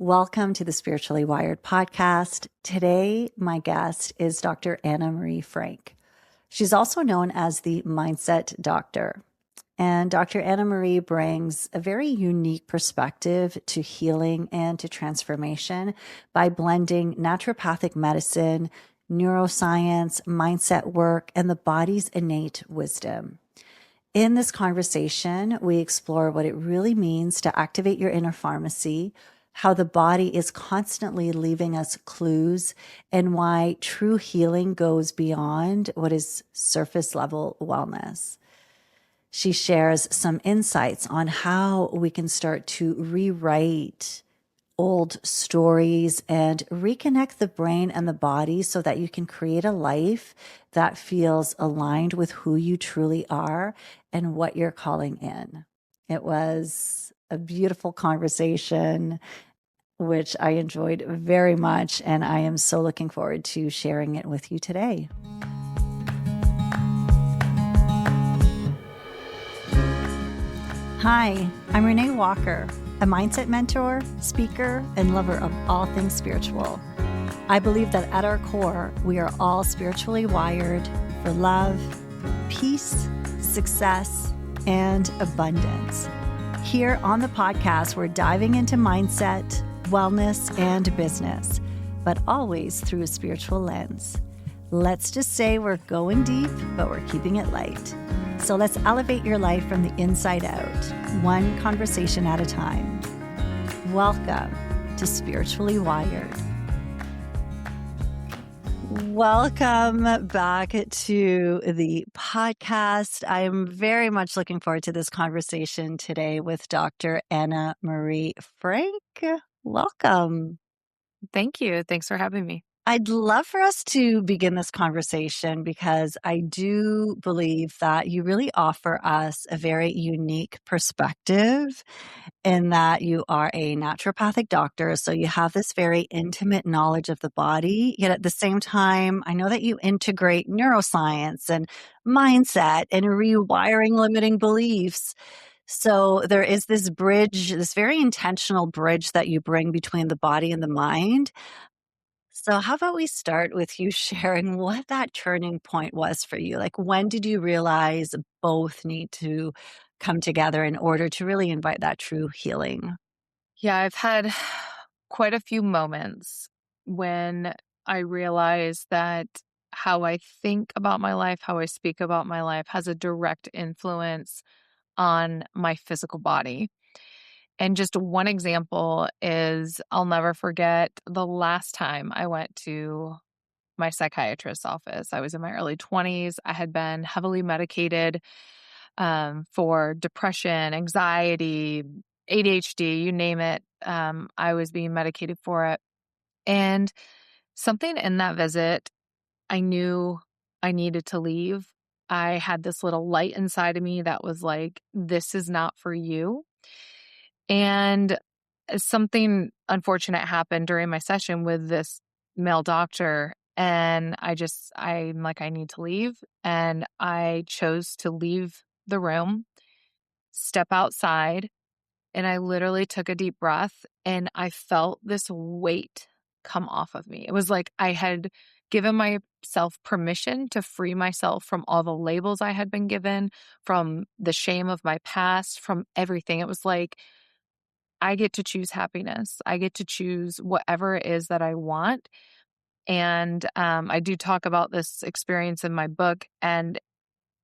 Welcome to the Spiritually Wired podcast. Today, my guest is Dr. Anna Marie Frank. She's also known as the Mindset Doctor. And Dr. Anna Marie brings a very unique perspective to healing and to transformation by blending naturopathic medicine, neuroscience, mindset work, and the body's innate wisdom. In this conversation, we explore what it really means to activate your inner pharmacy, how the body is constantly leaving us clues, and why true healing goes beyond what is surface level wellness. She shares some insights on how we can start to rewrite old stories and reconnect the brain and the body so that you can create a life that feels aligned with who you truly are and what you're calling in. It was a beautiful conversation, which I enjoyed very much, and I am so looking forward to sharing it with you today. Hi, I'm Renee Walker, a mindset mentor, speaker, and lover of all things spiritual. I believe that at our core, we are all spiritually wired for love, peace, success, and abundance. Here on the podcast, we're diving into mindset, wellness, and business, but always through a spiritual lens. Let's just say we're going deep, but we're keeping it light. So let's elevate your life from the inside out, one conversation at a time. Welcome to Spiritually Wired. Welcome back to the podcast. I am very much looking forward to this conversation today with Dr. Anna Marie Frank. Welcome. Thank you. Thanks for having me. I'd love for us to begin this conversation because I do believe that you really offer us a very unique perspective in that you are a naturopathic doctor. So you have this very intimate knowledge of the body. Yet at the same time, I know that you integrate neuroscience and mindset and rewiring limiting beliefs. So there is this bridge, this very intentional bridge that you bring between the body and the mind. So how about we start with you sharing what that turning point was for you? Like, when did you realize both need to come together in order to really invite that true healing? Yeah, I've had quite a few moments when I realized that how I think about my life, how I speak about my life has a direct influence on my physical body. And just one example is I'll never forget the last time I went to my psychiatrist's office. I was in my early 20s. I had been heavily medicated for depression, anxiety, ADHD, you name it. I was being medicated for it. And something in that visit, I knew I needed to leave. I had this little light inside of me that was like, this is not for you. And something unfortunate happened during my session with this male doctor. And I'm like, I need to leave. And I chose to leave the room, step outside, and I literally took a deep breath and I felt this weight come off of me. It was like I had given myself permission to free myself from all the labels I had been given, from the shame of my past, from everything. It was like, I get to choose happiness. I get to choose whatever it is that I want. And I do talk about this experience in my book, and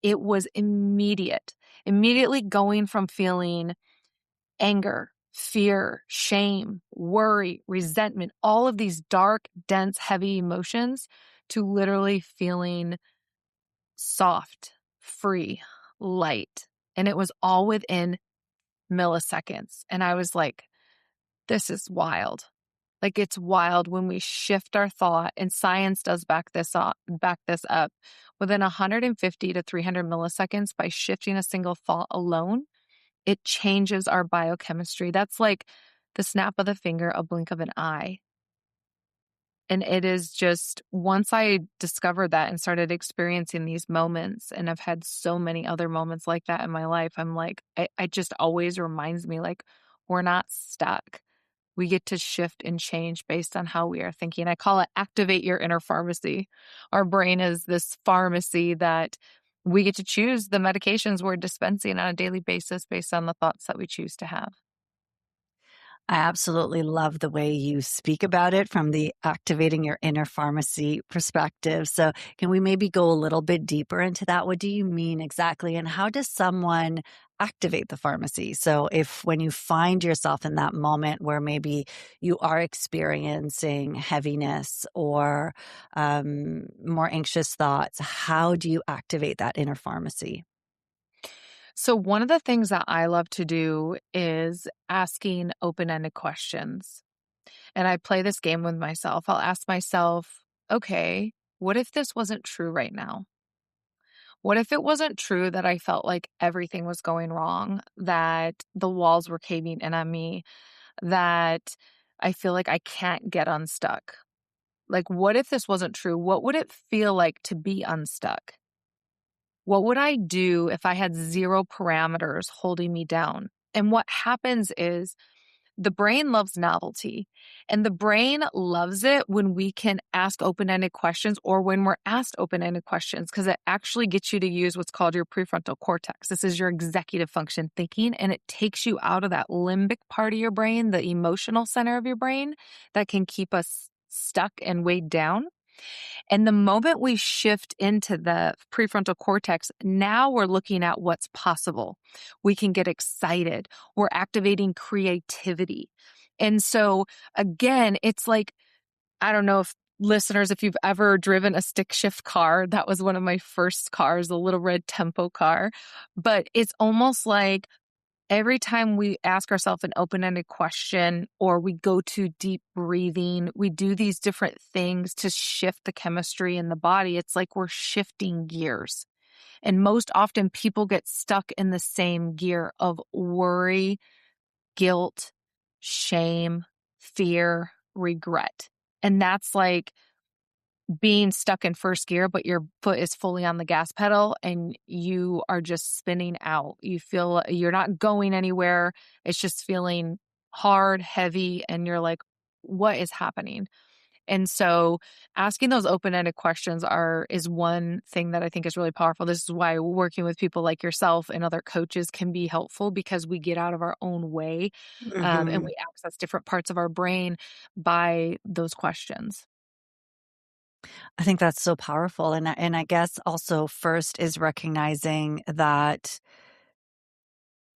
it was immediately going from feeling anger, fear, shame, worry, resentment, all of these dark, dense, heavy emotions to literally feeling soft, free, light. And it was all within milliseconds. And I was like, this is wild. Like, it's wild when we shift our thought, and science does back this up. Within 150 to 300 milliseconds, by shifting a single thought alone, it changes our biochemistry. That's like the snap of the finger, a blink of an eye. And it is just, once I discovered that and started experiencing these moments, and I've had so many other moments like that in my life, I'm like, it just always reminds me, like, we're not stuck. We get to shift and change based on how we are thinking. I call it activate your inner pharmacy. Our brain is this pharmacy that we get to choose the medications we're dispensing on a daily basis based on the thoughts that we choose to have. I absolutely love the way you speak about it from the activating your inner pharmacy perspective. So, can we maybe go a little bit deeper into that? What do you mean exactly? And how does someone activate the pharmacy? So, if when you find yourself in that moment where maybe you are experiencing heaviness or more anxious thoughts, how do you activate that inner pharmacy? So, one of the things that I love to do is asking open ended questions. And I play this game with myself. I'll ask myself, okay, what if this wasn't true right now? What if it wasn't true that I felt like everything was going wrong, that the walls were caving in on me, that I feel like I can't get unstuck? Like, what if this wasn't true? What would it feel like to be unstuck? What would I do if I had zero parameters holding me down? And what happens is the brain loves novelty, and the brain loves it when we can ask open-ended questions or when we're asked open-ended questions because it actually gets you to use what's called your prefrontal cortex. This is your executive function thinking, and it takes you out of that limbic part of your brain, the emotional center of your brain that can keep us stuck and weighed down. And the moment we shift into the prefrontal cortex, now we're looking at what's possible. We can get excited. We're activating creativity. And so, again, it's like, I don't know if listeners, if you've ever driven a stick shift car, that was one of my first cars, a little red Tempo car. But it's almost like every time we ask ourselves an open-ended question or we go to deep breathing, we do these different things to shift the chemistry in the body. It's like we're shifting gears. And most often people get stuck in the same gear of worry, guilt, shame, fear, regret. And that's like being stuck in first gear, but your foot is fully on the gas pedal and you are just spinning out. You feel you're not going anywhere. It's just feeling hard, heavy, and you're like, what is happening? And so asking those open-ended questions is one thing that I think is really powerful. This is why working with people like yourself and other coaches can be helpful because we get out of our own way and Mhm. we access different parts of our brain by those questions. I think that's so powerful, and I guess also first is recognizing that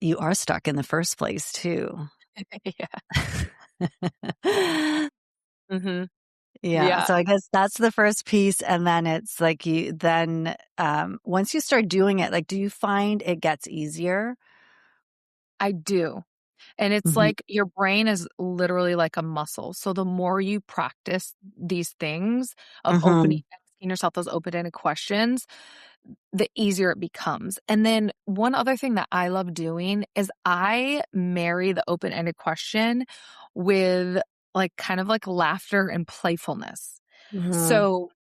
you are stuck in the first place too. Yeah. Mhm. Yeah, Yeah, so I guess that's the first piece, and then it's like once you start doing it, like, do you find it gets easier? I do. And it's Mhm, like your brain is literally like a muscle. So the more you practice these things of mhm, asking yourself those open-ended questions, the easier it becomes. And then one other thing that I love doing is I marry the open-ended question with like kind of like laughter and playfulness. mhm, So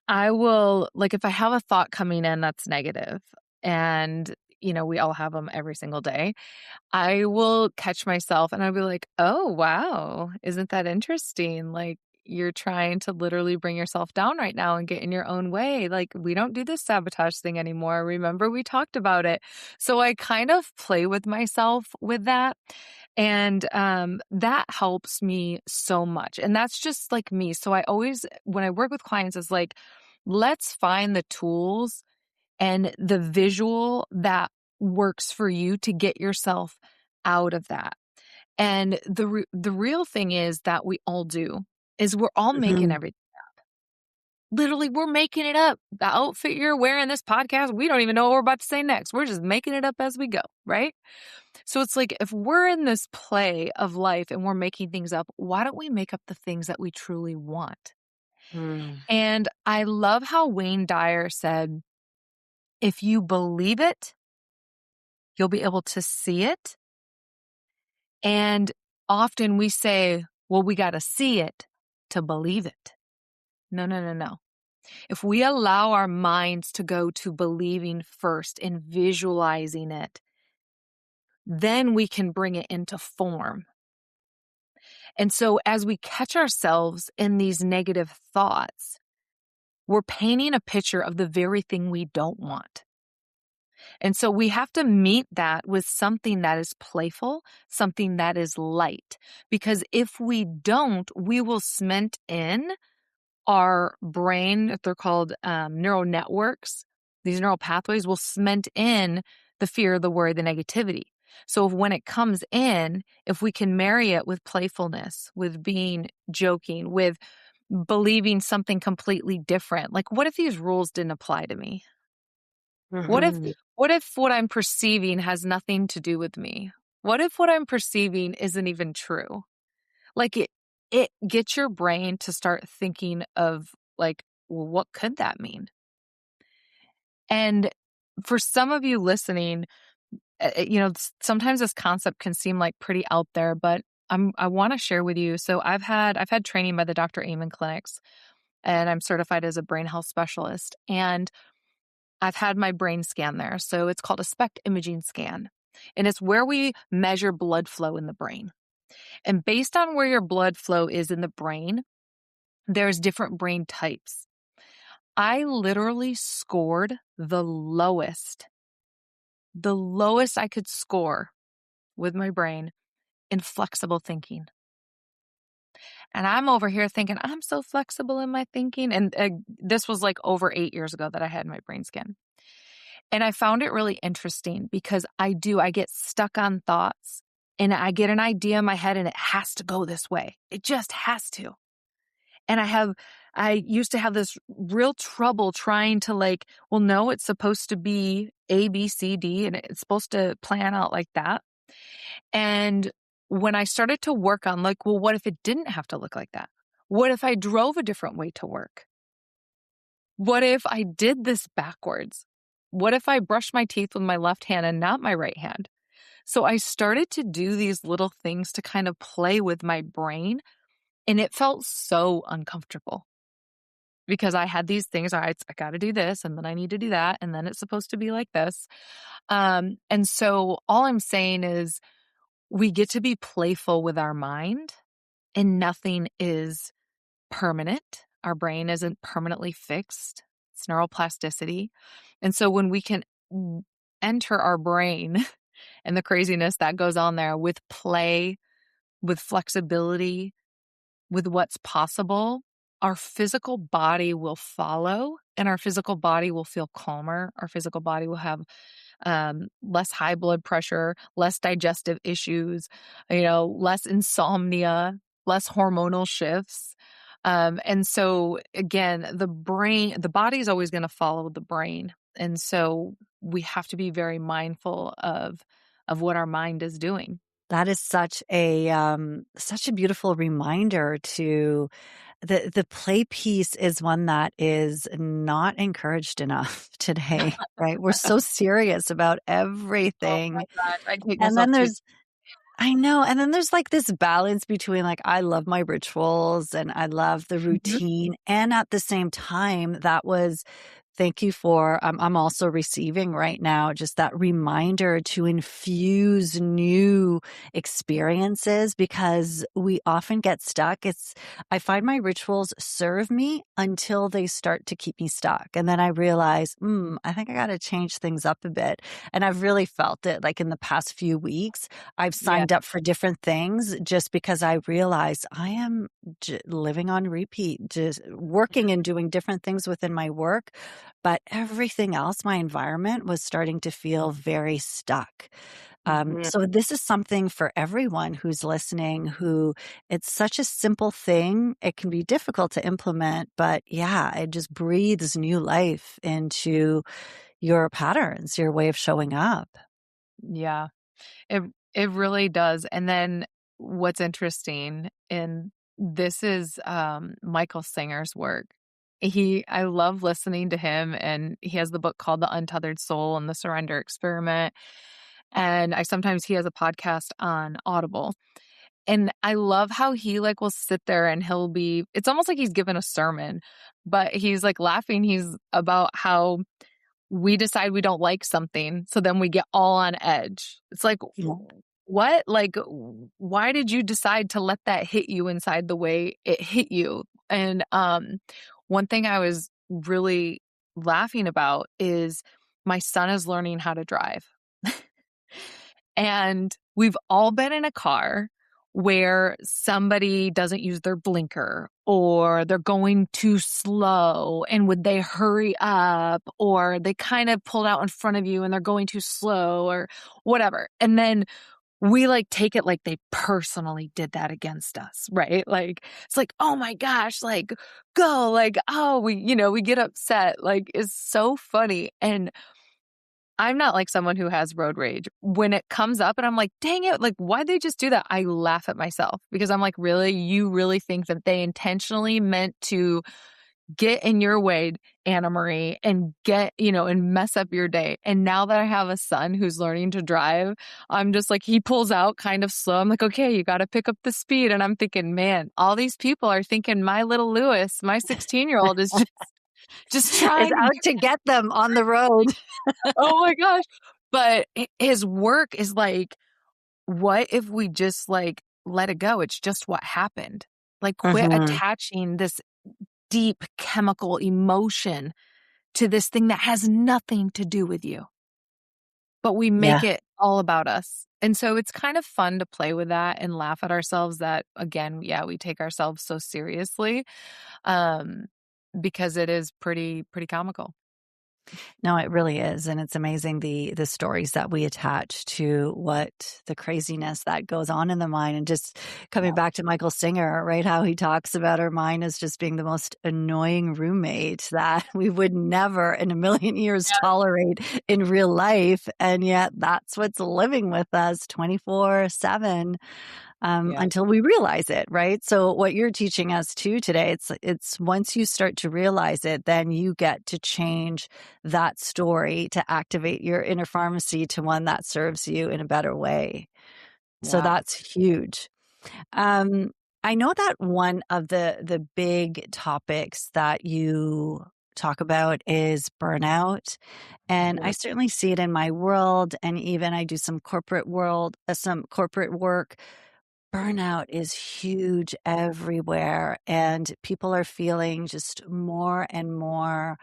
I will like if I have a thought coming in that's negative and we all have them every single day. I will catch myself and I'll be like, "Oh, wow. Isn't that interesting? Like, you're trying to literally bring yourself down right now and get in your own way. Like, we don't do this sabotage thing anymore. Remember, we talked about it." So I kind of play with myself with that. And that helps me so much. And that's just like me. So I always, when I work with clients, is like, let's find the tools and the visual that works for you to get yourself out of that. And the real thing is that we all do is we're all making mhm. everything. Literally, we're making it up. The outfit you're wearing this podcast, we don't even know what we're about to say next. We're just making it up as we go, right? So it's like if we're in this play of life and we're making things up, why don't we make up the things that we truly want? Mm, And I love how Wayne Dyer said, if you believe it, you'll be able to see it. And often we say, well, we got to see it to believe it. No, no, no, no. If we allow our minds to go to believing first and visualizing it, then we can bring it into form. And so as we catch ourselves in these negative thoughts, we're painting a picture of the very thing we don't want. And so we have to meet that with something that is playful, something that is light. Because if we don't, we will cement in our brain, they're called neural networks. These neural pathways will cement in the fear, the worry, the negativity. So when it comes in, if we can marry it with playfulness, with being joking, with believing something completely different, like what if these rules didn't apply to me? What if Mhm. what I'm perceiving has nothing to do with me? What if what I'm perceiving isn't even true? Like it gets your brain to start thinking of like, well, what could that mean? And for some of you listening, sometimes this concept can seem like pretty out there, but I want to share with you. So I've had training by the Dr. Amen clinics, and I'm certified as a brain health specialist, and I've had my brain scan there. So it's called a SPECT imaging scan, and it's where we measure blood flow in the brain. And based on where your blood flow is in the brain, there's different brain types. I literally scored the lowest I could score with my brain in flexible thinking. And I'm over here thinking, I'm so flexible in my thinking. And this was like over 8 years ago that I had my brain scan. And I found it really interesting because I get stuck on thoughts and I get an idea in my head and it has to go this way. It just has to. And I used to have this real trouble trying to like, well, no, it's supposed to be A, B, C, D, and it's supposed to plan out like that. And when I started to work on like, well, what if it didn't have to look like that? What if I drove a different way to work? What if I did this backwards? What if I brushed my teeth with my left hand and not my right hand? So I started to do these little things to kind of play with my brain, and it felt so uncomfortable because I had these things. I got to do this, and then I need to do that, and then it's supposed to be like this. And so all I'm saying is we get to be playful with our mind, and nothing is permanent. Our brain isn't permanently fixed. It's neuroplasticity. And so when we can enter our brain and the craziness that goes on there with play, with flexibility, with what's possible, our physical body will follow and our physical body will feel calmer. Our physical body will have less high blood pressure, less digestive issues, less insomnia, less hormonal shifts. And so again, the body is always going to follow the brain. And so we have to be very mindful of what our mind is doing. That is such a beautiful reminder to the play piece is one that is not encouraged enough today, right? We're so serious about Oh everything. my gosh, I take And myself then too. I know. And then there's like this balance between like, I love my rituals and I love the Mhm. routine. And at the same time, thank you for, I'm also receiving right now just that reminder to infuse new experiences because we often get stuck. I find my rituals serve me until they start to keep me stuck. And then I realize, I think I got to change things up a bit. And I've really felt it like in the past few weeks. I've Yeah. signed up for different things just because I realize I am living on repeat, just working and doing different things within my work. But everything else, my environment was starting to feel very stuck. Mhm. So this is something for everyone who's listening, who it's such a simple thing. It can be difficult to implement, but yeah, it just breathes new life into your patterns, your way of showing up. Yeah. It it really does. And then what's interesting, and this is Michael Singer's work. I love listening to him, and he has the book called The Untethered Soul and the Surrender Experiment. And he has a podcast on Audible. And I love how he like will sit there and it's almost like he's given a sermon, but he's like laughing. He's about how we decide we don't like something. So then we get all on edge. It's like, Yeah. what? Like, why did you decide to let that hit you inside the way it hit you? And one thing I was really laughing about is my son is learning how to drive. And we've all been in a car where somebody doesn't use their blinker or they're going too slow and would they hurry up or they kind of pulled out in front of you and they're going too slow or whatever. And then we like take it like they personally did that against us, right? Like it's like, oh my gosh, like go, like, oh, we get upset. Like it's so funny. And I'm not like someone who has road rage. When it comes up and I'm like, dang it, like, why'd they just do that? I laugh at myself because I'm like, really? You really think that they intentionally meant to get in your way, Anna Marie, and and mess up your day? And now that I have a son who's learning to drive, I'm just like, he pulls out kind of slow. I'm like, okay, you got to pick up the speed. And I'm thinking, man, all these people are thinking my little Lewis, my 16-year-old is just Is trying to out get to get them on the road. oh my gosh. But his work is like, what if we just like let it go? It's just what happened. Like quit Mhm. attaching this deep chemical emotion to this thing that has nothing to do with you, but we Yeah. make it all about us. And so it's kind of fun to play with that and laugh at ourselves that again, yeah, we take ourselves so seriously. Um, because it is pretty comical. No, it really is, and it's amazing the stories that we attach to what the craziness that goes on in the mind, and just coming Yeah. back to Michael Singer, right? How he talks about our mind as just being the most annoying roommate that we would never in a million years Yeah. tolerate in real life, and yet that's what's living with us 24/7 Yeah. until we realize it, right? So what you're teaching us too today, it's once you start to realize it, then you get to change that story to activate your inner pharmacy to one that serves you in a better way. So Yeah. that's huge. Um, I know that one of the big topics that you talk about is burnout, and I Mhm. certainly see it in my world, and even I do some corporate work. Burnout is huge everywhere, and people are feeling just more and more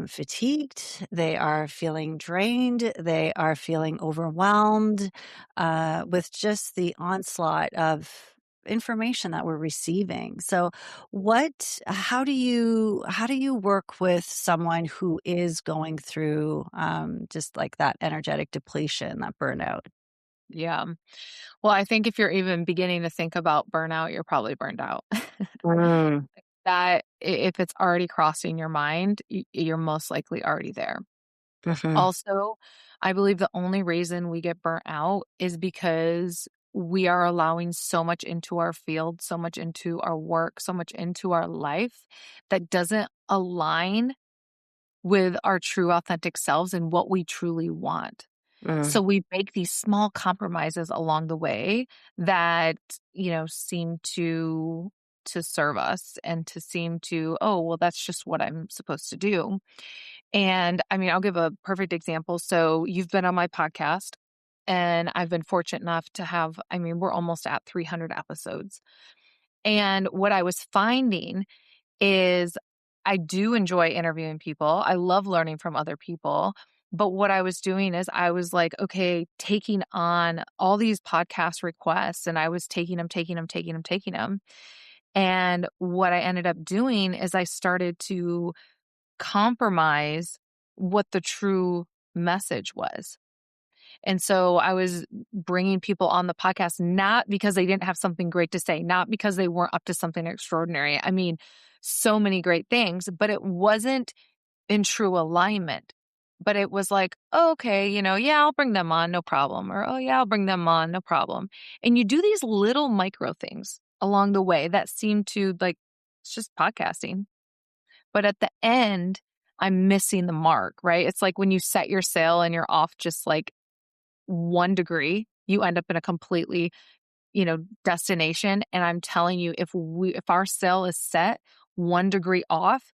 fatigued. They are feeling drained. They are feeling overwhelmed with just the onslaught of information that we're receiving. So, how do you work with someone who is going through just like that energetic depletion, that burnout? Yeah. Well, I think if you're even beginning to think about burnout, you're probably burned out. Mm, That if it's already crossing your mind, you're most likely already there. mhm, Also, I believe the only reason we get burnt out is because we are allowing so much into our field, so much into our work, so much into our life that doesn't align with our true authentic selves and what we truly want. mm. So we make these small compromises along the way that, seem to serve us and to seem to, oh, well, that's just what I'm supposed to do. And I mean, I'll give a perfect example. So you've been on my podcast and I've been fortunate enough to have, I mean, we're almost at 300 episodes. And what I was finding is I do enjoy interviewing people. I love learning from other people. But what I was doing is I was like, okay, taking on all these podcast requests and I was taking them. And what I ended up doing is I started to compromise what the true message was. And so I was bringing people on the podcast, not because they didn't have something great to say, not because they weren't up to something extraordinary. I mean, so many great things, but it wasn't in true alignment. But it was like, oh, okay, yeah, I'll bring them on, no problem. Or, oh, yeah, I'll bring them on, no problem. And you do these little micro things along the way that seem to like, it's just podcasting. But at the end, I'm missing the mark, right? It's like when you set your sail and you're off just like 1 degree, you end up in a completely, destination. And I'm telling you, if our sail is set 1 degree off,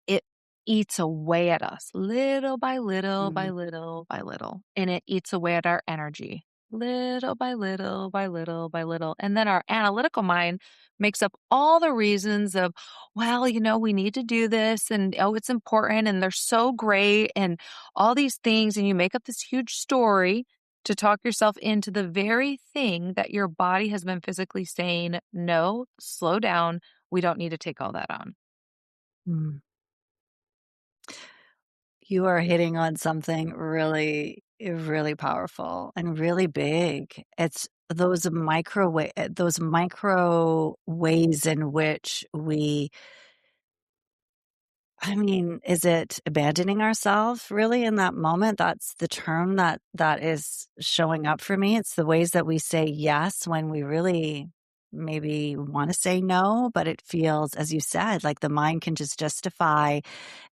it eats away at us little by little by Mhm. little by little, and it eats away at our energy. little by little by little by little. And then our analytical mind makes up all the reasons of, well, we need to do this and oh, it's important and they're so great and all these things. And you make up this huge story to talk yourself into the very thing that your body has been physically saying, no, slow down. We don't need to take all that on. Mm. You are hitting on something really, really powerful and really big. It's those micro ways in which is it abandoning ourselves really in that moment? That's the term that is showing up for me. It's the ways that we say yes when we really maybe want to say no, but it feels, as you said, like the mind can just justify.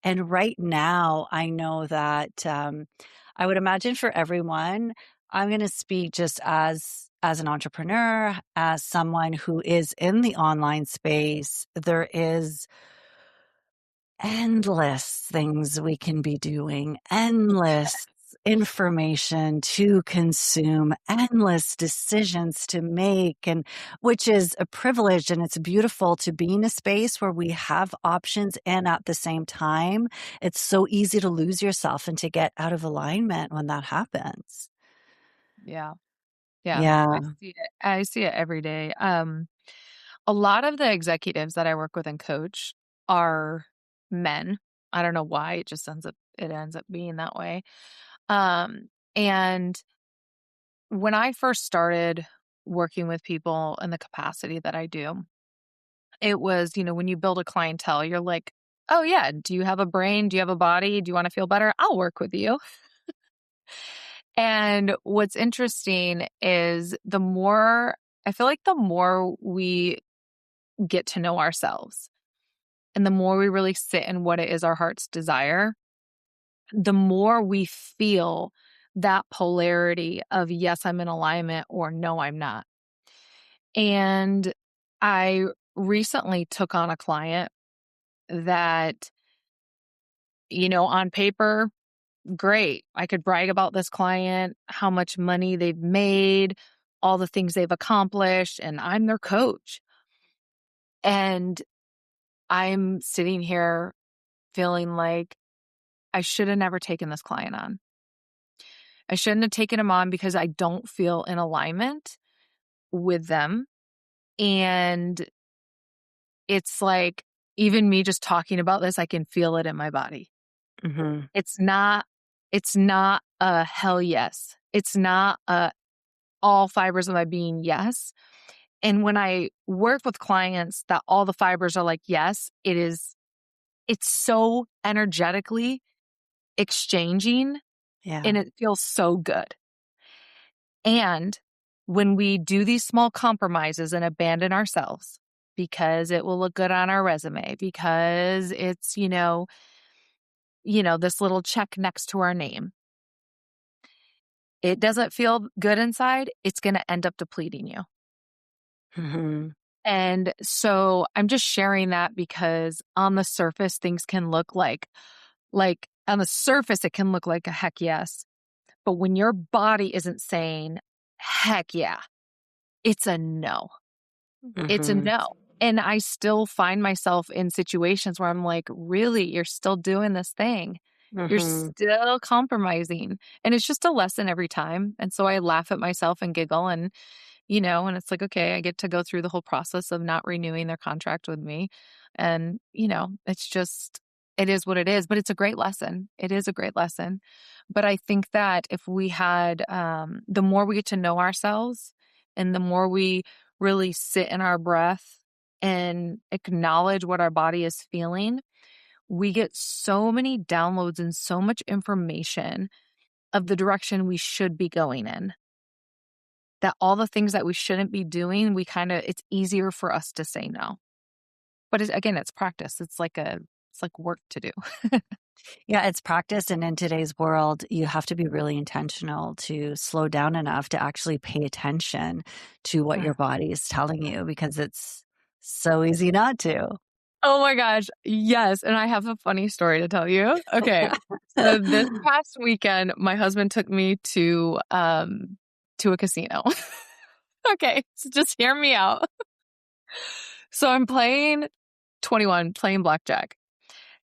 And right now, I know that I would imagine for everyone, I'm going to speak just as an entrepreneur, as someone who is in the online space. There is endless things we can be doing, endless information to consume, endless decisions to make, and which is a privilege. And it's beautiful to be in a space where we have options. And at the same time, it's so easy to lose yourself and to get out of alignment when that happens. Yeah. Yeah. I Yeah. see it. I see it every day. A lot of the executives that I work with and coach are men. I don't know why it ends up being that way. And when I first started working with people in the capacity that I do, it was, when you build a clientele, you're like, oh yeah, do you have a brain? Do you have a body? Do you want to feel better? I'll work with you. And what's interesting is I feel like the more we get to know ourselves and the more we really sit in what it is our heart's desire, the more we feel that polarity of yes, I'm in alignment or no, I'm not. And I recently took on a client that, on paper, great. I could brag about this client, how much money they've made, all the things they've accomplished, and I'm their coach. And I'm sitting here feeling like I should have never taken this client on. I shouldn't have taken him on because I don't feel in alignment with them. And it's like, even me just talking about this, I can feel it in my body. Hmm. It's not a hell yes. It's not a all fibers of my being yes. And when I work with clients that all the fibers are like yes, it's so energetically exchanging Yeah. and it feels so good. And when we do these small compromises and abandon ourselves because it will look good on our resume, because it's, this little check next to our name, it doesn't feel good inside, it's going to end up depleting you. Hmm. And so I'm just sharing that because on the surface, things can look like on the surface, it can look like a heck yes. But when your body isn't saying heck yeah, it's a no. It's a Hmm. no. And I still find myself in situations where I'm like, really, you're still doing this thing. You're Hmm. still compromising. And it's just a lesson every time. And so I laugh at myself and giggle and it's like, okay, I get to go through the whole process of not renewing their contract with me. And, it's just, it is what it is, but it's a great lesson. It is a great lesson. But I think that if we had, the more we get to know ourselves and the more we really sit in our breath and acknowledge what our body is feeling, we get so many downloads and so much information of the direction we should be going in, that all the things that we shouldn't be doing, it's easier for us to say no. But again, it's practice. It's like work to do. Yeah, it's practice. And in today's world, you have to be really intentional to slow down enough to actually pay attention to what your body is telling you because it's so easy not to. Oh my gosh. Yes. And I have a funny story to tell you. Okay. So this past weekend, my husband took me to to a casino. Okay, so just hear me out. So I'm playing 21, playing blackjack.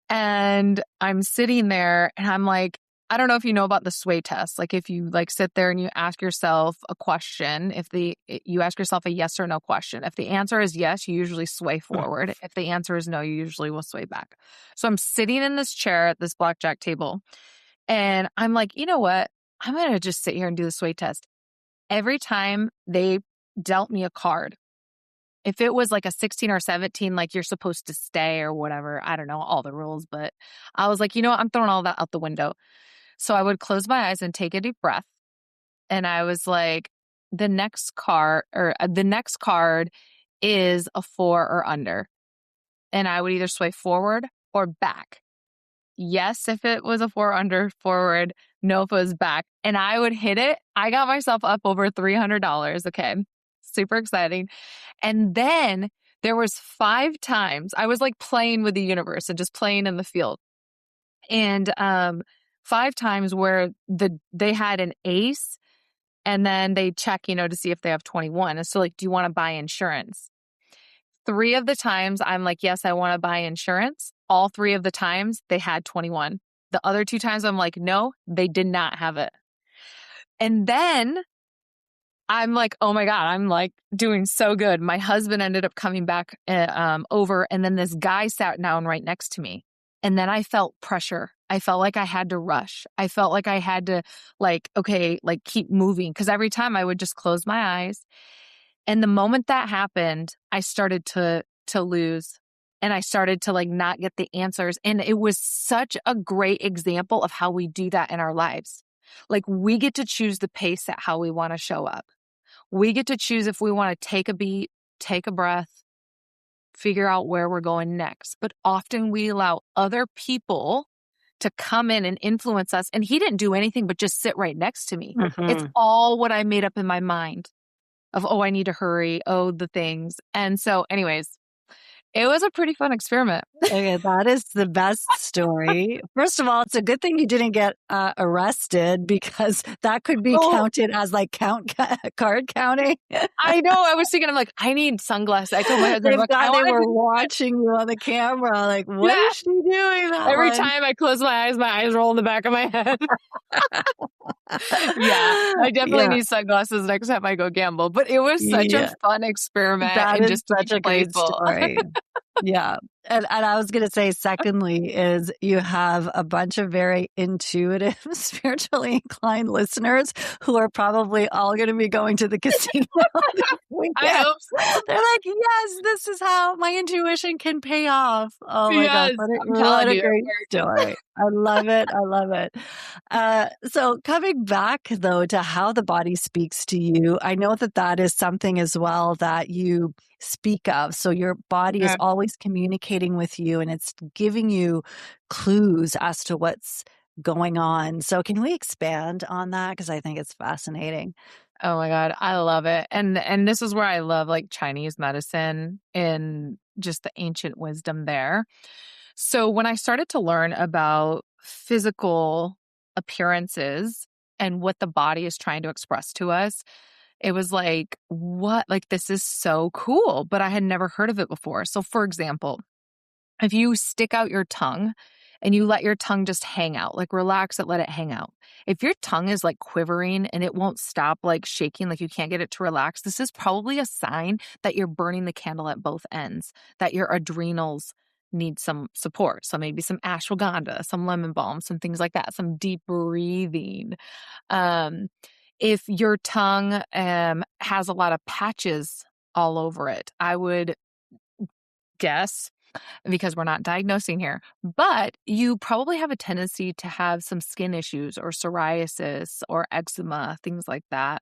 And I'm sitting there and I'm like, I don't know if you know about the sway test. Like if you like sit there and you ask yourself a question, you ask yourself a yes or no question. If the answer is yes, you usually sway forward. If the answer is no, you usually will sway back. So I'm sitting in this chair at this blackjack table and I'm like, you know what? I'm going to just sit here and do the sway test. Every time they dealt me a card, if it was like a 16 or 17, like you're supposed to stay or whatever, I don't know all the rules, but I was like, you know what? I'm throwing all that out the window. So I would close my eyes and take a deep breath. And I was like, the next card is a 4 or under. And I would either sway forward or back. Yes, if it was a 4 under forward, no, if it was back. And I would hit it. I got myself up over $300. Okay. Super exciting. And then there was 5 times I was like playing with the universe and just playing in the field. And 5 times where they had an ace and then they check, to see if they have 21. And so like, do you want to buy insurance? 3 of the times I'm like, yes, I want to buy insurance. All 3 of the times they had 21. The other 2 times I'm like, no, they did not have it. And then I'm like, oh my God, I'm like doing so good. My husband ended up coming back over, and then this guy sat down right next to me. And then I felt pressure. I felt like I had to rush. I felt like I had to keep moving. Because every time I would just close my eyes. And the moment that happened, I started to lose. And I started to not get the answers. And it was such a great example of how we do that in our lives. Like we get to choose the pace at how we want to show up. We get to choose if we want to take a beat, take a breath, figure out where we're going next. But often we allow other people to come in and influence us. And he didn't do anything but just sit right next to me. It's all what I made up in my mind of, oh, I need to hurry. Oh, the things. And so anyways, it was a pretty fun experiment. Okay, that is the best story. First of all, it's a good thing you didn't get arrested because that could be counted as like card counting. I know. I was thinking, I'm like, I need sunglasses. I told my husband, They were watching you on the camera. Like, what is she doing? Every time I close my eyes roll in the back of my head. Yeah, I definitely need sunglasses next time I go gamble. But it was such a fun experiment. That is such a great story. Yeah. And I was going to say, secondly, is you have a bunch of very intuitive, spiritually inclined listeners who are probably all going to be going to the casino this weekend. I hope so. They're like, yes, this is how my intuition can pay off. Oh my gosh. What a great story. I love it. I love it. So coming back, though, to how the body speaks to you, I know that is something as well that you speak of. So your body is always communicating with you and it's giving you clues as to what's going on. So can we expand on that? Because I think it's fascinating. Oh my God, I love it. And this is where I love like Chinese medicine and just the ancient wisdom there. So when I started to learn about physical appearances and what the body is trying to express to us, it was like, what? Like, this is so cool, but I had never heard of it before. So for example, if you stick out your tongue and you let your tongue just hang out, like relax it, let it hang out. If your tongue is like quivering and it won't stop like shaking, like you can't get it to relax, this is probably a sign that you're burning the candle at both ends, that your adrenals need some support. So maybe some ashwagandha, some lemon balm, some things like that, some deep breathing. If your tongue has a lot of patches all over it, I would guess, because we're not diagnosing here, but you probably have a tendency to have some skin issues or psoriasis or eczema, things like that.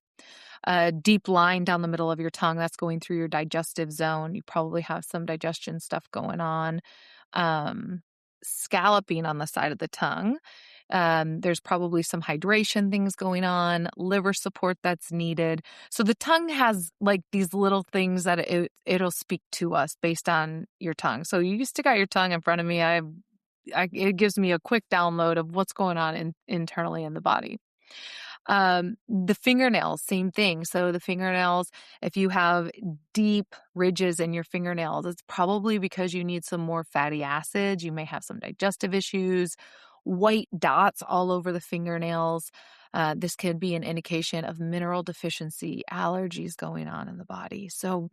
A deep line down the middle of your tongue that's going through your digestive zone. You probably have some digestion stuff going on. Scalloping on the side of the tongue. There's probably some hydration things going on, liver support that's needed. So the tongue has like these little things that it'll speak to us based on your tongue. So you stick out your tongue in front of me, it gives me a quick download of what's going on internally in the body. The fingernails, same thing. So the fingernails, if you have deep ridges in your fingernails, it's probably because you need some more fatty acids. You may have some digestive issues, white dots all over the fingernails. This could be an indication of mineral deficiency, allergies going on in the body. So,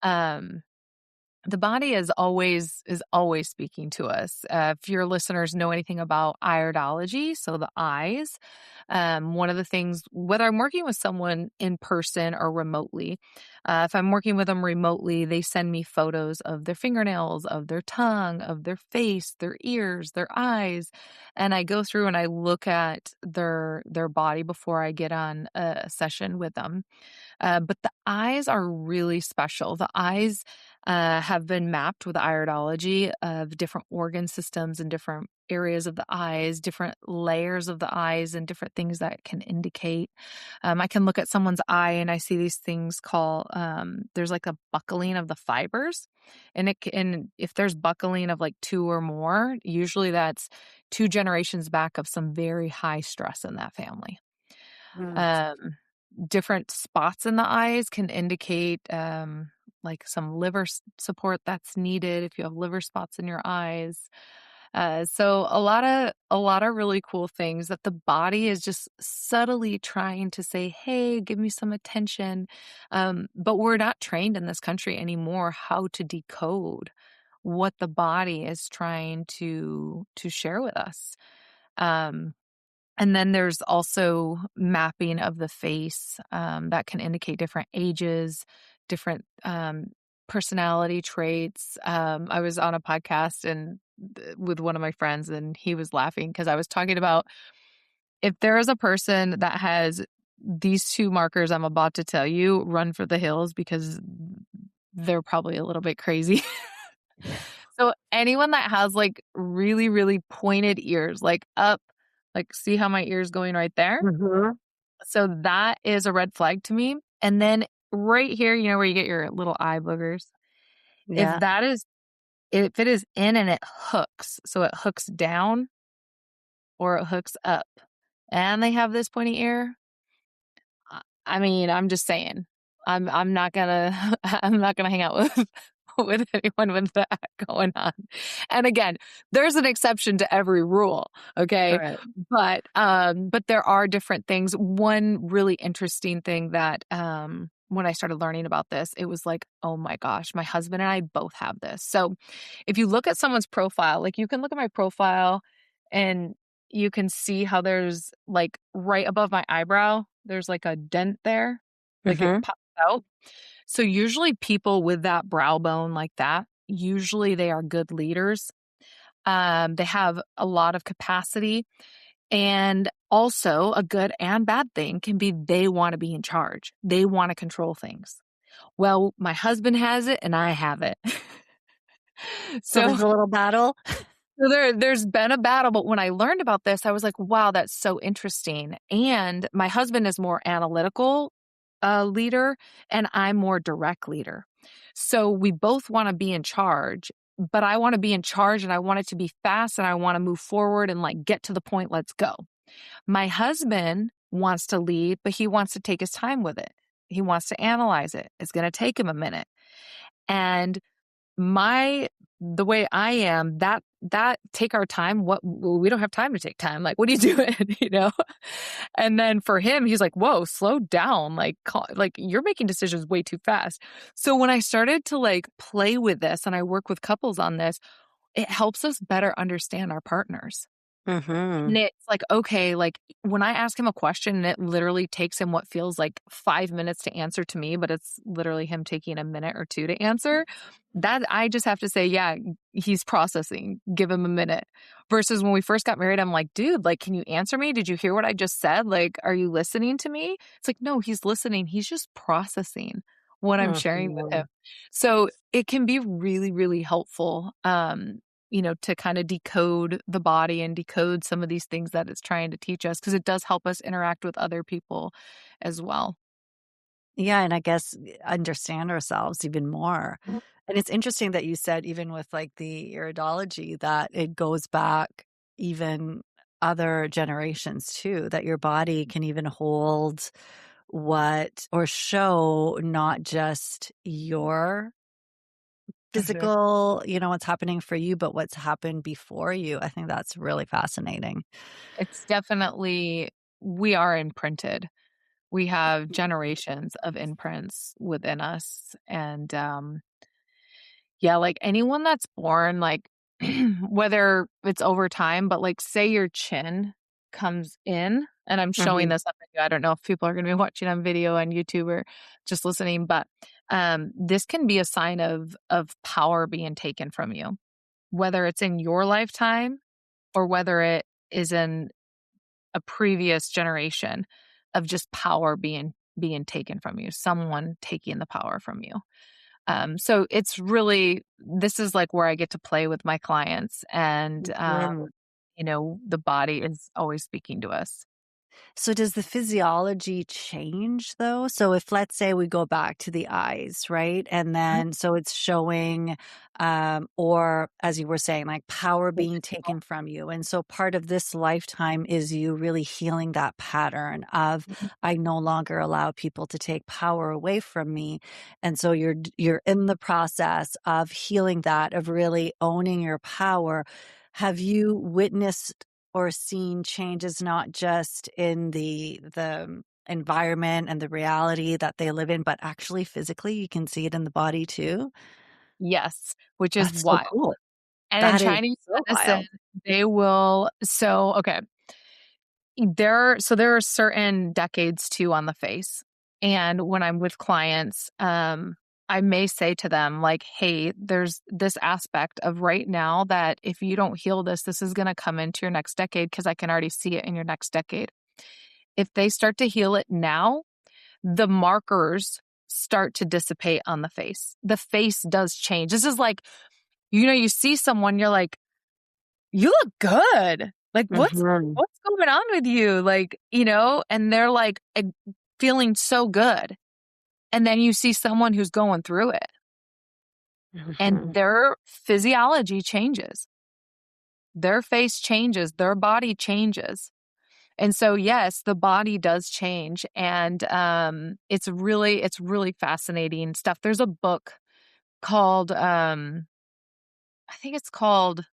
um, the body is always speaking to us. If your listeners know anything about iridology, so the eyes, one of the things, whether I'm working with someone in person or remotely, if I'm working with them remotely, they send me photos of their fingernails, of their tongue, of their face, their ears, their eyes, and I go through and I look at their body before I get on a session with them. But the eyes are really special. The eyes have been mapped with iridology of different organ systems and different areas of the eyes, different layers of the eyes, and different things that can indicate. I can look at someone's eye and I see these things called, there's like a buckling of the fibers. And if there's buckling of like two or more, usually that's two generations back of some very high stress in that family. Mm. Um, Different spots in the eyes can indicate, like some liver support that's needed if you have liver spots in your eyes. So a lot of really cool things that the body is just subtly trying to say, "Hey, give me some attention." But we're not trained in this country anymore how to decode what the body is trying to share with us. Um, and then there's also mapping of the face, that can indicate different ages, different, personality traits. I was on a podcast and with one of my friends, and he was laughing because I was talking about if there is a person that has these two markers I'm about to tell you, run for the hills because they're probably a little bit crazy. So anyone that has like really, really pointed ears, like up, like see how my ear's going right there? Mhm. So that is a red flag to me. And then right here, where you get your little eye boogers. If Yeah. that is, if it is in and it hooks, so it hooks down or it hooks up, and they have this pointy ear, I mean, I'm just saying, I'm not gonna I'm not gonna hang out with with anyone with that going on. And again, there's an exception to every rule, okay? Right. But there are different things. One really interesting thing that when I started learning about this, it was like, oh my gosh, my husband and I both have this. So if you look at someone's profile, like you can look at my profile and you can see how there's like right above my eyebrow, there's like a dent there, like it Mhm. pops out. So usually people with that brow bone like that, usually they are good leaders. They have a lot of capacity. And also a good and bad thing can be they want to be in charge. They want to control things. Well, my husband has it and I have it. So So there's a little battle? there's been a battle, but when I learned about this, I was like, wow, that's so interesting. And my husband is more analytical leader and I'm more direct leader. So we both want to be in charge, but I want to be in charge and I want it to be fast and I want to move forward and like get to the point, let's go. My husband wants to lead, but he wants to take his time with it. He wants to analyze it. It's going to take him a minute. And my the way I am, that take our time. What well, we don't have time to take time. Like, what are you doing? And then for him, he's like, "Whoa, slow down! Like you're making decisions way too fast." So when I started to like play with this, and I work with couples on this, it helps us better understand our partners. And Mhm. it's like, okay, like when I ask him a question and it literally takes him what feels like 5 minutes to answer to me, but it's literally him taking a minute or two to answer, that I just have to say, yeah, he's processing. Give him a minute. Versus when we first got married, I'm like, dude, like, can you answer me? Did you hear what I just said? Like, are you listening to me? It's like, no, he's listening. He's just processing what I'm sharing with him. Mhm. So it can be really, really helpful. To kind of decode the body and decode some of these things that it's trying to teach us because it does help us interact with other people as well. Yeah, and I guess understand ourselves even more. Mhm. And it's interesting that you said even with like the iridology that it goes back even other generations too, that your body can even hold what or show not just your Mhm. physical, what's happening for you, but what's happened before you. I think that's really fascinating. It's definitely we are imprinted. We have generations of imprints within us, and, yeah, like, anyone that's born, like, whether it's over time, but, like, say your chin comes in, and I'm showing Mhm. this on video, I don't know if people are gonna be watching on video on YouTube or just listening, but, this can be a sign of power being taken from you, whether it's in your lifetime or whether it is in a previous generation of just power being taken from you, someone taking the power from you. So it's really this is like where I get to play with my clients and Mhm. the body is always speaking to us. So does the physiology change though? So if let's say we go back to the eyes, right? And Mhm. then so it's showing or as you were saying, like power being taken from you. And so part of this lifetime is you really healing that pattern of I no longer allow people to take power away from me. And so you're in the process of healing that, of really owning your power. Have you witnessed or seen changes not just in the environment and the reality that they live in, but actually physically, you can see it in the body too? Yes, which is That's so wild. cool. And in That is Chinese so medicine, wild. they will okay. There are certain decades too on the face. And when I'm with clients, I may say to them like, "Hey, there's this aspect of right now that if you don't heal this, this is going to come into your next decade because I can already see it in your next decade." If they start to heal it now, the markers start to dissipate on the face. The face does change. This is like, you see someone, you're like, "You look good. Like, Mhm. what's going on with you?" Like, and they're like, feeling so good. And then you see someone who's going through it and Mhm. their physiology changes. Their face changes, their body changes. And so, yes, the body does change. And it's really fascinating stuff. There's a book called, I think it's called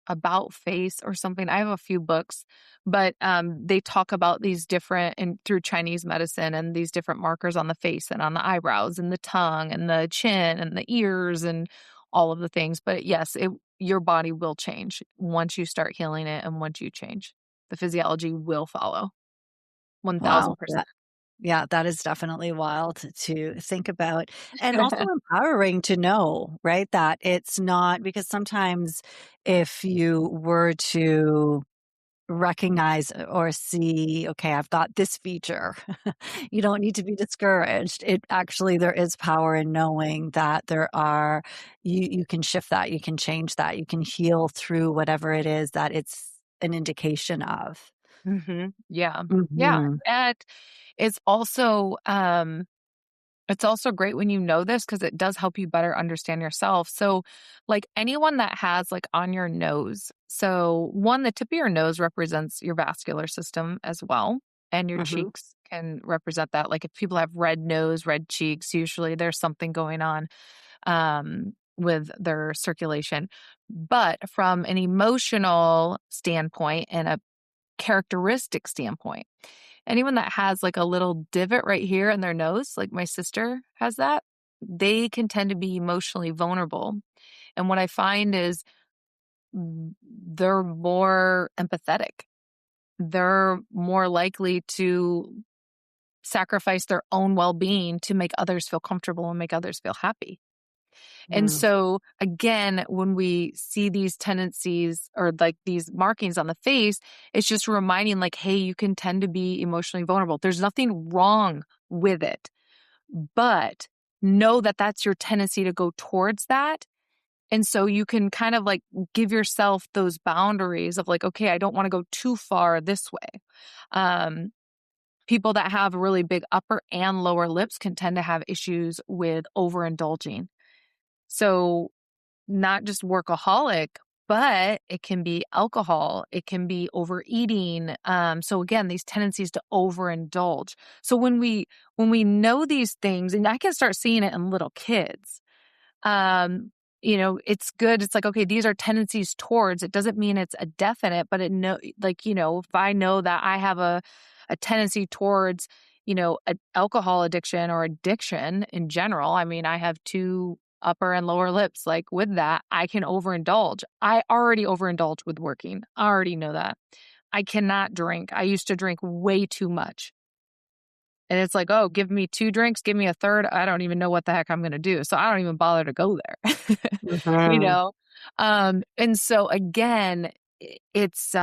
About Face or something. I have a few books, but they talk about these different and through Chinese medicine and these different markers on the face and on the eyebrows and the tongue and the chin and the ears and all of the things. But yes, your body will change once you start healing it and once you change. The physiology will follow Wow. 1000%. Yeah, that is definitely wild to think about and also empowering to know, right? That it's not because sometimes if you were to recognize or see, okay, I've got this feature. You don't need to be discouraged. It actually there is power in knowing that there are you can shift that, you can change that, you can heal through whatever it is that it's an indication of. Yeah. Yeah. Mhm. And it's also it's also great when you know this because it does help you better understand yourself. So, like anyone that has like on your nose, so one, the tip of your nose represents your vascular system as well, and your Mhm. cheeks can represent that. Like if people have red nose, red cheeks, usually there's something going on with their circulation. But from an emotional standpoint and a characteristic standpoint, anyone that has like a little divot right here in their nose, like my sister has that, they can tend to be emotionally vulnerable. And what I find is they're more empathetic. They're more likely to sacrifice their own well being to make others feel comfortable and make others feel happy. And Mm. so, again, when we see these tendencies or like these markings on the face, it's just reminding, like, hey, you can tend to be emotionally vulnerable. There's nothing wrong with it, but know that that's your tendency to go towards that. And so you can kind of like give yourself those boundaries of like, okay, I don't want to go too far this way. Um, People that have really big upper and lower lips can tend to have issues with overindulging. So not just workaholic. but it can be alcohol. It can be overeating. So again, these tendencies to overindulge. So when we know these things, and I can start seeing it in little kids, it's good. It's like, okay, these are tendencies towards, it doesn't mean it's a definite, but if I know that I have a tendency towards, an alcohol addiction or addiction in general. I mean, I have two upper and lower lips. Like with that, I can overindulge. I already overindulge with working. I already know that. I cannot drink. I used to drink way too much. And it's like, oh, give me 2 drinks, give me a third. I don't even know what the heck I'm going to do. So I don't even bother to go there, you Mhm. know? And so again, it's,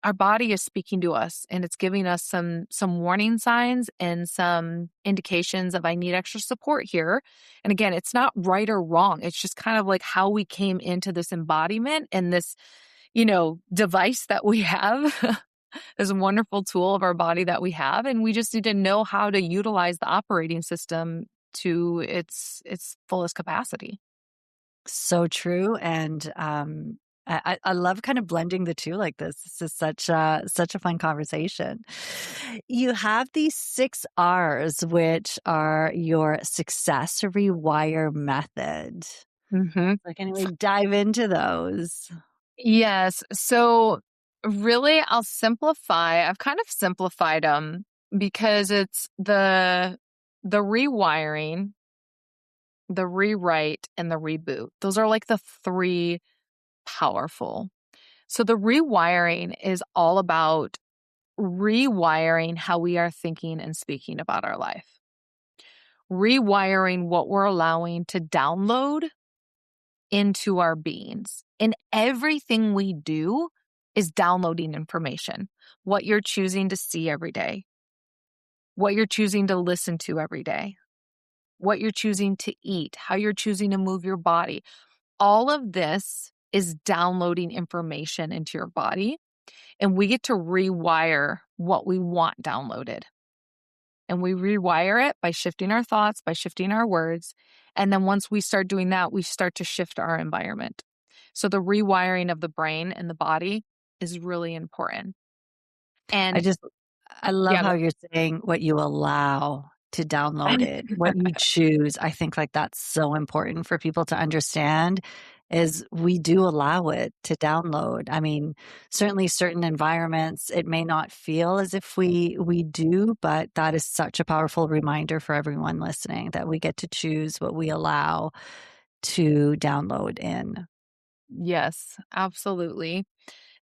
our body is speaking to us and it's giving us some warning signs and some indications of I need extra support here. And again, it's not right or wrong. It's just kind of like how we came into this embodiment and this, device that we have. This wonderful tool of our body that we have, and we just need to know how to utilize the operating system to its fullest capacity. So true. And I love kind of blending the two like this. This is such a fun conversation. You have these 6 R's, which are your success rewire method. Mhm. So can we dive into those? Yes. So really, I've kind of simplified them because it's the rewiring, the rewrite, and the reboot. Those are like the 3 powerful. So the rewiring is all about rewiring how we are thinking and speaking about our life, rewiring what we're allowing to download into our beings. And everything we do is downloading information. What you're choosing to see every day, what you're choosing to listen to every day, what you're choosing to eat, how you're choosing to move your body. All of this is downloading information into your body, and we get to rewire what we want downloaded. And we rewire it by shifting our thoughts, by shifting our words. And then once we start doing that, we start to shift our environment. So the rewiring of the brain and the body is really important. I And just I love yeah, how you're saying what you allow to download it, what you choose. I think like that's so important for people to understand is we do allow it to download. I mean, certainly certain environments, it may not feel as if we do, but that is such a powerful reminder for everyone listening that we get to choose what we allow to download in. yes, absolutely.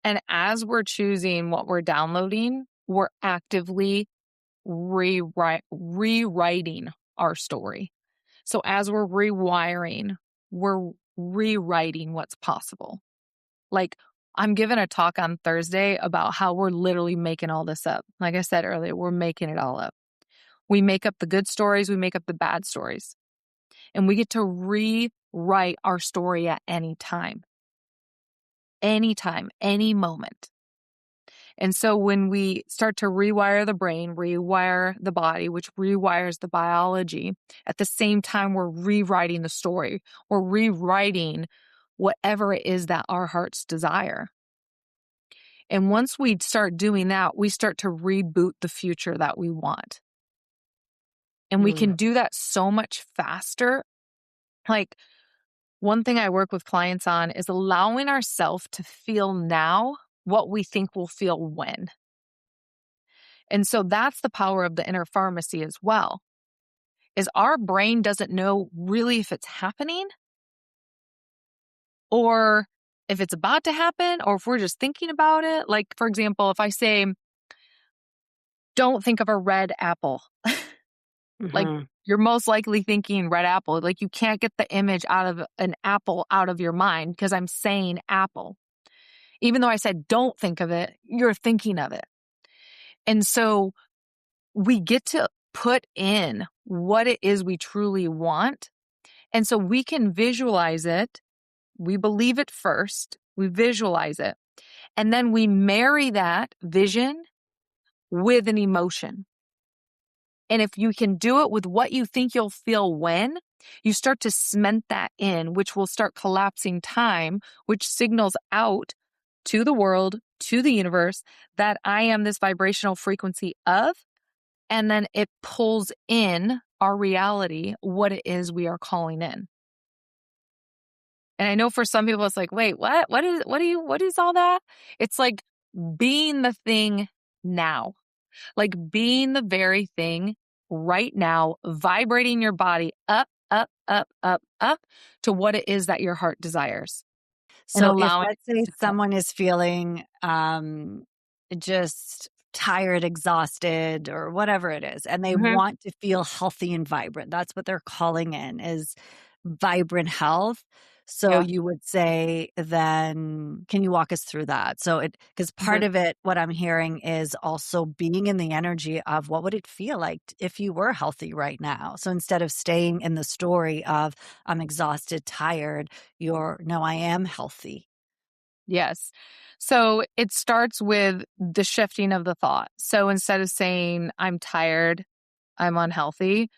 And as we're choosing what we're downloading, we're actively rewriting our story. So as we're rewiring, we're rewriting what's possible. Like, I'm giving a talk on Thursday about how we're literally making all this up. Like I said earlier, we're making it all up. We make up the good stories, we make up the bad stories, and we get to rewrite our story at any time, any moment. And so when we start to rewire the brain, rewire the body, which rewires the biology, at the same time, we're rewriting the story. We're rewriting whatever it is that our hearts desire. And once we start doing that, we start to reboot the future that we want. And we can Mm. do that so much faster. Like, one thing I work with clients on is allowing ourselves to feel now what we think we'll feel when. And so that's the power of the inner pharmacy as well, is our brain doesn't know really if it's happening or if it's about to happen or if we're just thinking about it. Like, for example, if I say, don't think of a red apple, like Mhm. you're most likely thinking red apple. Like you can't get the image out of an apple out of your mind because I'm saying apple. Even though I said don't think of it, you're thinking of it. And so we get to put in what it is we truly want. And so we can visualize it. We believe it first. We visualize it. And then we marry that vision with an emotion. And if you can do it with what you think you'll feel when, You start to cement that in, which will start collapsing time, which signals out to the world, to the universe, that I am this vibrational frequency of, and then it pulls in our reality, what it is we are calling in. And I know for some people it's like, wait, what? What is all that? It's like being the thing now, like being the very thing right now, vibrating your body up, up, up, up, up to what it is that your heart desires and So if, allowing let's say, it to come. someone is feeling just tired, exhausted, or whatever it is, and they Mhm. want to feel healthy and vibrant, that's what they're calling in, is vibrant health. So Yeah. you would say, then can you walk us through that? So because part Mhm. of it, what I'm hearing, is also being in the energy of what would it feel like if you were healthy right now. So instead of staying in the story of I'm exhausted, tired, you're, no, I am healthy. Yes. So it starts with the shifting of the thought. So instead of saying, I'm tired, I'm unhealthy,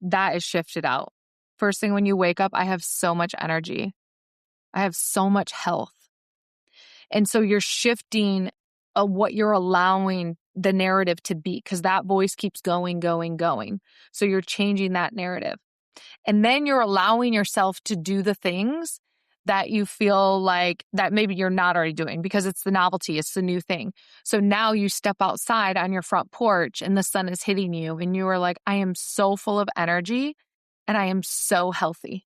that is shifted out. First thing when you wake up, I have so much energy. I have so much health. And so you're shifting what you're allowing the narrative to be, because that voice keeps going, going, going. So you're changing that narrative. And then you're allowing yourself to do the things that you feel like that maybe you're not already doing, because it's the novelty, it's the new thing. So now you step outside on your front porch and the sun is hitting you and you are like, I am so full of energy and I am so healthy.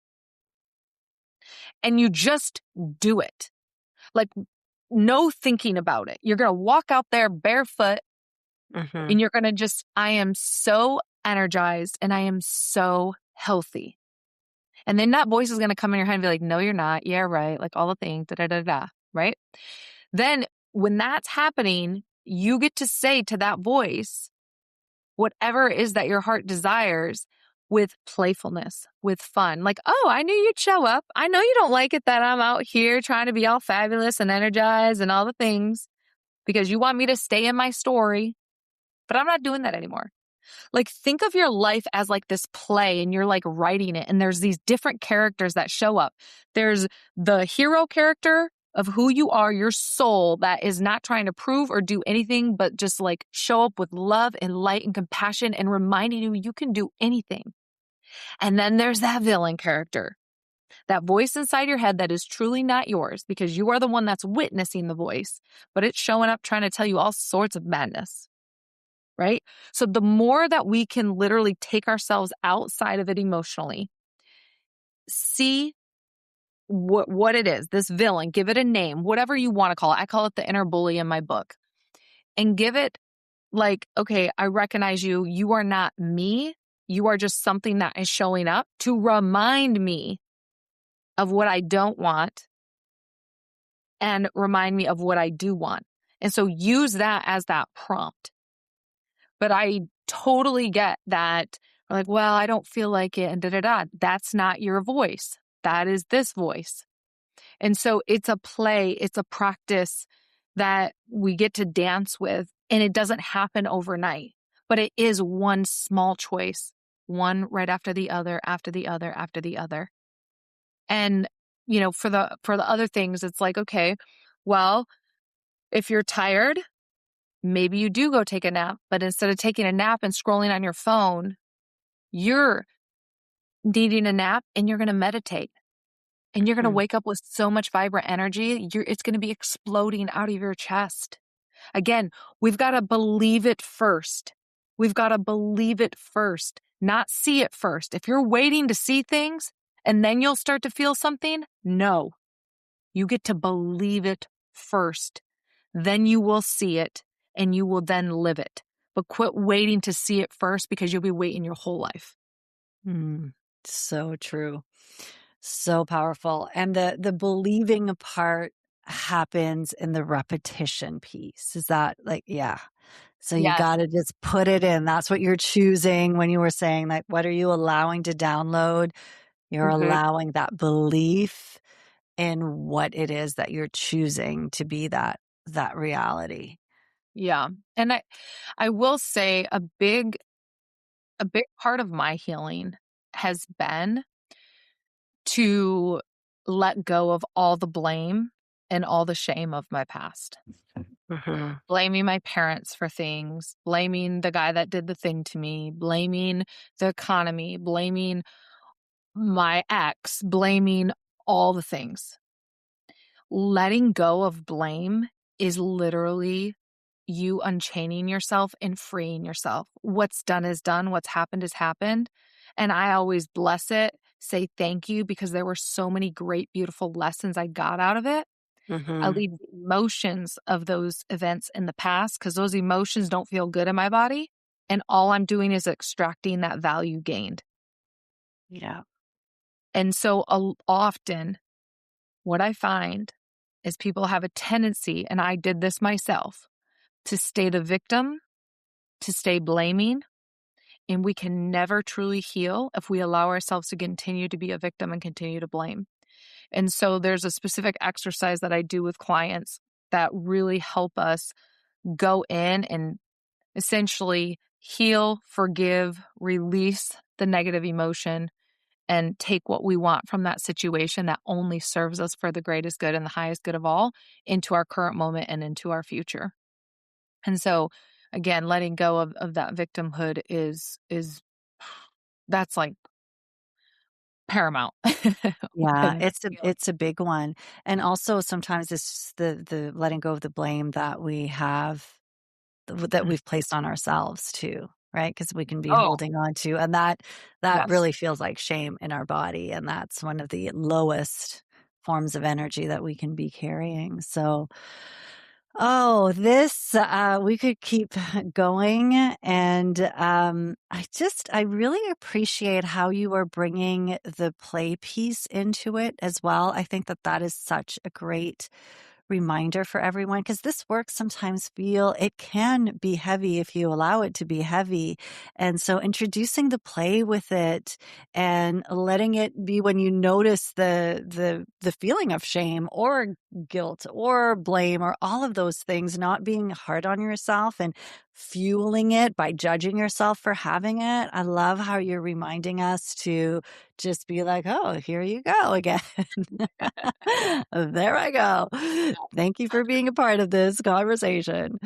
And you just do it. Like, no thinking about it. You're going to walk out there barefoot Hmm. and you're going to just, I am so energized and I am so healthy. And then that voice is going to come in your head and be like, no, you're not. Yeah, right. Like all the things, da da da da. Right. Then when that's happening, you get to say to that voice, whatever it is that your heart desires, with playfulness, with fun. Like, oh, I knew you'd show up. I know you don't like it that I'm out here trying to be all fabulous and energized and all the things because you want me to stay in my story, but I'm not doing that anymore. Like, think of your life as like this play and you're like writing it and there's these different characters that show up. There's the hero character of who you are, your soul that is not trying to prove or do anything, but just like show up with love and light and compassion and reminding you you can do anything. And then there's that villain character, that voice inside your head that is truly not yours because you are the one that's witnessing the voice, but it's showing up trying to tell you all sorts of madness. Right? So the more that we can literally take ourselves outside of it emotionally, see what it is, this villain, give it a name, whatever you want to call it. I call it the inner bully in my book. And give it like, okay, I recognize you. You are not me. You are just something that is showing up to remind me of what I don't want and remind me of what I do want. And so use that as that prompt. But I totally get that. Like, well, I don't feel like it and da da da. That's not your voice. That is this voice. And so it's a play, it's a practice that we get to dance with. And it doesn't happen overnight, but it is one small choice, one right after the other, after the other, after the other. And, for the other things, it's like, okay, well, if you're tired, maybe you do go take a nap, but instead of taking a nap and scrolling on your phone, you're needing a nap and you're going to meditate and you're going to Hmm. wake up with so much vibrant energy. It's going to be exploding out of your chest. Again, we've got to believe it first. We've got to believe it first, not see it first. If you're waiting to see things and then you'll start to feel something, no, you get to believe it first. Then you will see it and you will then live it. But quit waiting to see it first because you'll be waiting your whole life. Mm, so true. So powerful. And the believing part happens in the repetition piece. Is that like, yeah. So you Yes. got to just put it in. That's what you're choosing when you were saying, like, what are you allowing to download? You're Mhm. allowing that belief in what it is that you're choosing to be that reality. Yeah. And I will say a big part of my healing has been to let go of all the blame and all the shame of my past. Mhm. Blaming my parents for things, blaming the guy that did the thing to me, blaming the economy, blaming my ex, blaming all the things. Letting go of blame is literally you unchaining yourself and freeing yourself. What's done is done, what's happened is happened. And I always bless it, say thank you, because there were so many great, beautiful lessons I got out of it. I Mhm. leave the emotions of those events in the past because those emotions don't feel good in my body. And all I'm doing is extracting that value gained. Yeah. And so often, what I find is people have a tendency, and I did this myself, to stay the victim, to stay blaming. And we can never truly heal if we allow ourselves to continue to be a victim and continue to blame. And so there's a specific exercise that I do with clients that really help us go in and essentially heal, forgive, release the negative emotion, and take what we want from that situation that only serves us for the greatest good and the highest good of all into our current moment and into our future. And so again, letting go of that victimhood is that's like paramount. Yeah, when healing. it's a big one. And also sometimes it's the letting go of the blame that we have that Mm. we've placed on ourselves too, right? Because we can be Oh, holding on to, and that yes. really feels like shame in our body, and that's one of the lowest forms of energy that we can be carrying. So, oh, this we could keep going, and I really appreciate how you are bringing the play piece into it as well. I think that that is such a great reminder for everyone because this work sometimes it can be heavy if you allow it to be heavy. And so introducing the play with it and letting it be when you notice the feeling of shame or guilt or blame or all of those things, not being hard on yourself and fueling it by judging yourself for having it. I love how you're reminding us to just be like, oh, here you go again. There I go. Thank you for being a part of this conversation.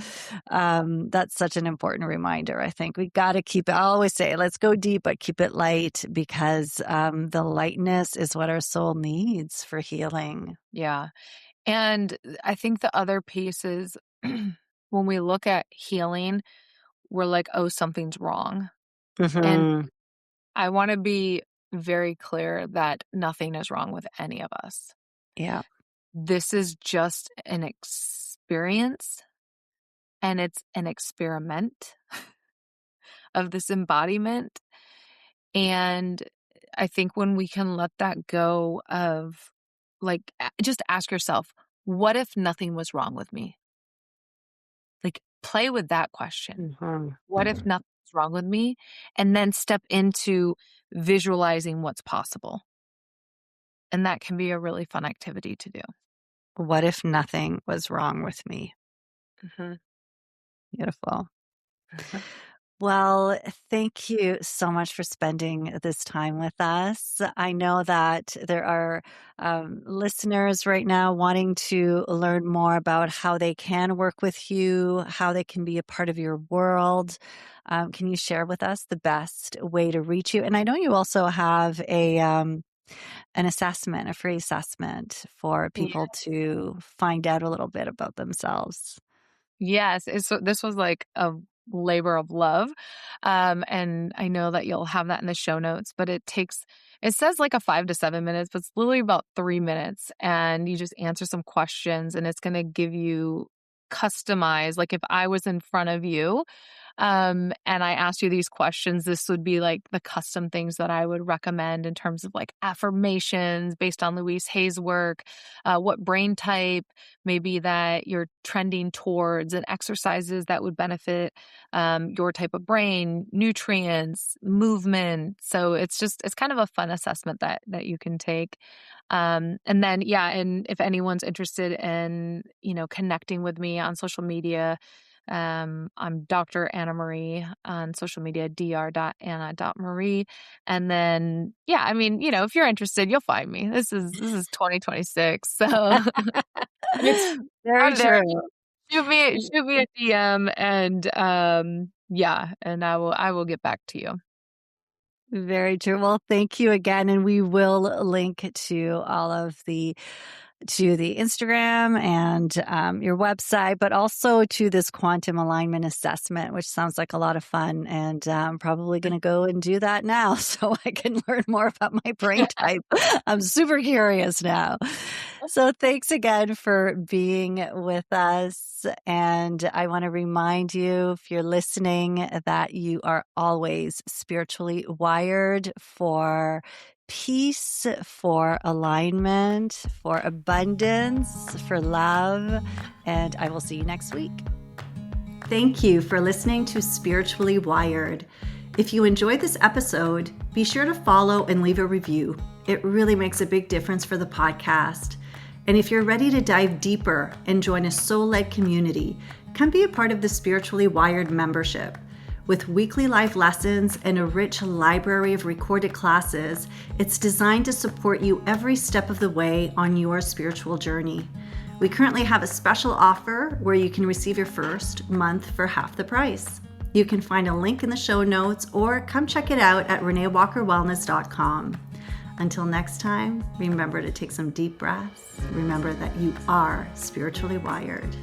That's such an important reminder. I think we got to keep it. I always say, let's go deep, but keep it light because the lightness is what our soul needs for healing. Yeah. And I think the other piece is when we look at healing, we're like, oh, something's wrong. And Hmm. I want to be very clear that nothing is wrong with any of us. Yeah. This is just an experience and it's an experiment of this embodiment. And I think when we can let that go of like, just ask yourself, what if nothing was wrong with me? Like, play with that question. Mhm. What if nothing's wrong with me? And then step into visualizing what's possible. And that can be a really fun activity to do. What if nothing was wrong with me? Mhm. Beautiful. Well, thank you so much for spending this time with us. I know that there are listeners right now wanting to learn more about how they can work with you, how they can be a part of your world. Can you share with us the best way to reach you? And I know you also have an assessment, a free assessment for people to find out a little bit about themselves. Yes, this was like a labor of love, and I know that you'll have that in the show notes, but it says like a 5 to 7 minutes, but it's literally about 3 minutes, and you just answer some questions, and it's gonna give you customized like, if I was in front of you, and I asked you these questions, this would be like the custom things that I would recommend in terms of like affirmations based on Louise Hay's work, what brain type maybe that you're trending towards, and exercises that would benefit your type of brain, nutrients, movement. So it's kind of a fun assessment that you can take. And then yeah, and if anyone's interested in connecting with me on social media, I'm Dr. Anna Marie on social media, dr.anna.marie. And then, yeah, I mean, if you're interested, you'll find me. This is 2026. So it's, Very I'm there. true. Shoot me a DM and, yeah, and I will get back to you. Very true. Well, thank you again. And we will link to all of to the Instagram and your website, but also to this quantum alignment assessment, which sounds like a lot of fun. And I'm probably going to go and do that now so I can learn more about my brain type. I'm super curious now. So thanks again for being with us. And I want to remind you, if you're listening, that you are always spiritually wired for peace, for alignment, for abundance, for love. And I will see you next week. Thank you for listening to Spiritually Wired. If you enjoyed this episode, be sure to follow and leave a review. It really makes a big difference for the podcast. And if you're ready to dive deeper and join a soul-led community, come be a part of the Spiritually Wired membership. With weekly life lessons and a rich library of recorded classes, it's designed to support you every step of the way on your spiritual journey. We currently have a special offer where you can receive your first month for half the price. You can find a link in the show notes or come check it out at reneewalkerwellness.com. Until next time, remember to take some deep breaths. Remember that you are spiritually wired.